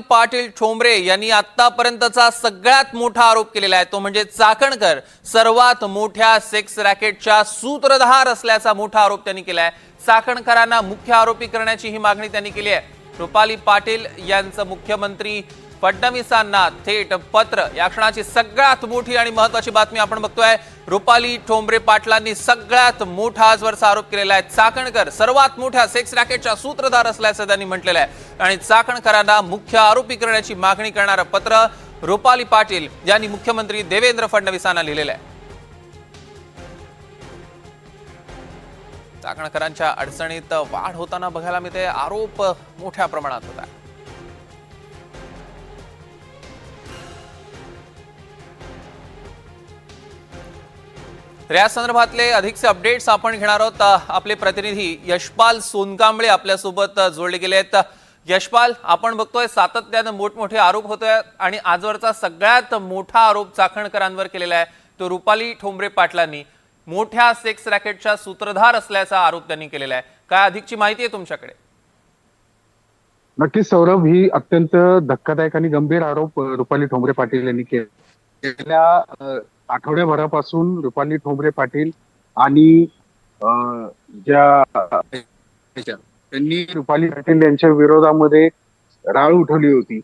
पाटील ठोंबरे यांनी आतापर्यंतचा सगळ्यात मोठा आरोप केलेला आहे तो म्हणजे चाकणकर सर्वात मोठ्या सेक्स रॅकेटच्या सूत्रधार असल्याचा मोठा आरोप त्यांनी केलाय। चाकणकरांना मुख्य आरोपी करण्याची ही मागणी त्यांनी केली आहे। रुपाली पाटील यांचं मुख्यमंत्री फडणवीसांना थेट पत्र। या क्षणाची सगळ्यात मोठी आणि महत्त्वाची बातमी आपण बघतोय। रुपाली ठोंबरे पाटलांनी सगळ्यात मोठा आजवरचा आरोप केलेला आहे। चाकणकर सर्वात मोठ्या सेक्स रॅकेटच्या सूत्रधार असल्याचं त्यांनी म्हटलेलं आहे आणि चाकणकरांना मुख्य आरोपी करण्याची मागणी करणारं पत्र रुपाली पाटील यांनी मुख्यमंत्री देवेंद्र फडणवीसांना लिहिलेलं आहे। चाकणकरांच्या अडचणीत वाढ होताना बघायला मिळते। आरोप मोठ्या प्रमाणात होत आहे। या संदर्भातले अधिकचे अपडेट्स आपण घेणार आहोत। आपले प्रतिनिधी यशपाल सोनकांबळे आपल्या सोबत जोडले गेले आहेत। यशपाल, आपण बघतोय सातत्याने मोठमोठे आरोप होतोय आणि आजवरचा सगळ्यात मोठा आरोप चाकणकरांवर केलेला आहे तो रुपाली ठोंबरे पाटलांनी मोठ्या सेक्स रॅकेटच्या सूत्रधार असल्याचा आरोप त्यांनी केलेला आहे। काय अधिकची माहिती आहे तुमच्याकडे? नक्कीच सौरभ, ही अत्यंत धक्कादायक आणि गंभीर आरोप रुपाली ठोंबरे पाटील यांनी केले। गेल्या आठवड्याभरापासून रुपाली ठोंबरे पाटील आणि त्यांनी रुपाली पाटील यांच्या विरोधामध्ये राळ उठवली होती।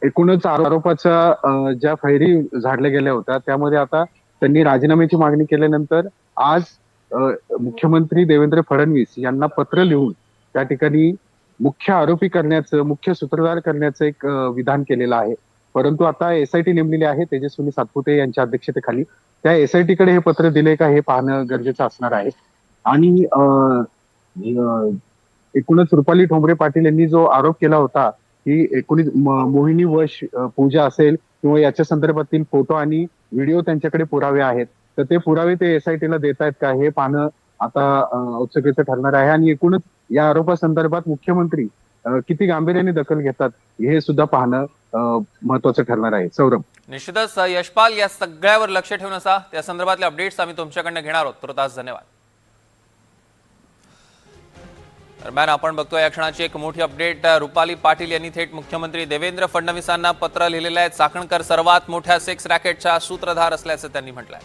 एकूणच आरोपाच्या ज्या फैरी झाडल्या गेल्या होत्या त्यामध्ये आता त्यांनी राजीनाम्याची मागणी केल्यानंतर आज मुख्यमंत्री देवेंद्र फडणवीस यांना पत्र लिहून त्या ठिकाणी मुख्य आरोपी करण्याचं, मुख्य सूत्रधार करण्याचं एक विधान केलेलं आहे। परंतु आता एसआयटी नेमलेली आहे तेजस्विनी सातपुते यांच्या अध्यक्षतेखाली। त्या एसआयटी कडे हे पत्र दिले का हे पाहणं गरजेचं असणार आहे। आणि एकूणच रुपाली ठोंबरे पाटील यांनी जो आरोप केला होता की मोहिनी वश पूजा असेल किंवा याच्या संदर्भातील फोटो आणि व्हिडिओ त्यांच्याकडे पुरावे आहेत, तर ते पुरावे ते एसआयटीला देत आहेत का हे पाहणं आता औत्सुक्याचं ठरणार आहे। आणि एकूणच या आरोपासंदर्भात मुख्यमंत्री किती गांभीर्याने दखल घेतात हे सुद्धा पाहणं महत्वाचं ठरणार आहे। सौरभ, निश्चितच यशपाल, या सगळ्यावर लक्ष ठेवून असा त्या संदर्भातले अपडेट्स आम्ही तुमच्याकडनं घेणार आहोत। तुर्तास धन्यवाद। दरम्यान आपण बघतोय या क्षणाची एक मोठी अपडेट। रुपाली पाटील यांनी थेट मुख्यमंत्री देवेंद्र फडणवीसांना पत्र लिहिलेलं आहे। चाकणकर सर्वात मोठ्या सेक्स रॅकेटच्या सूत्रधार असल्याचं त्यांनी म्हटलंय।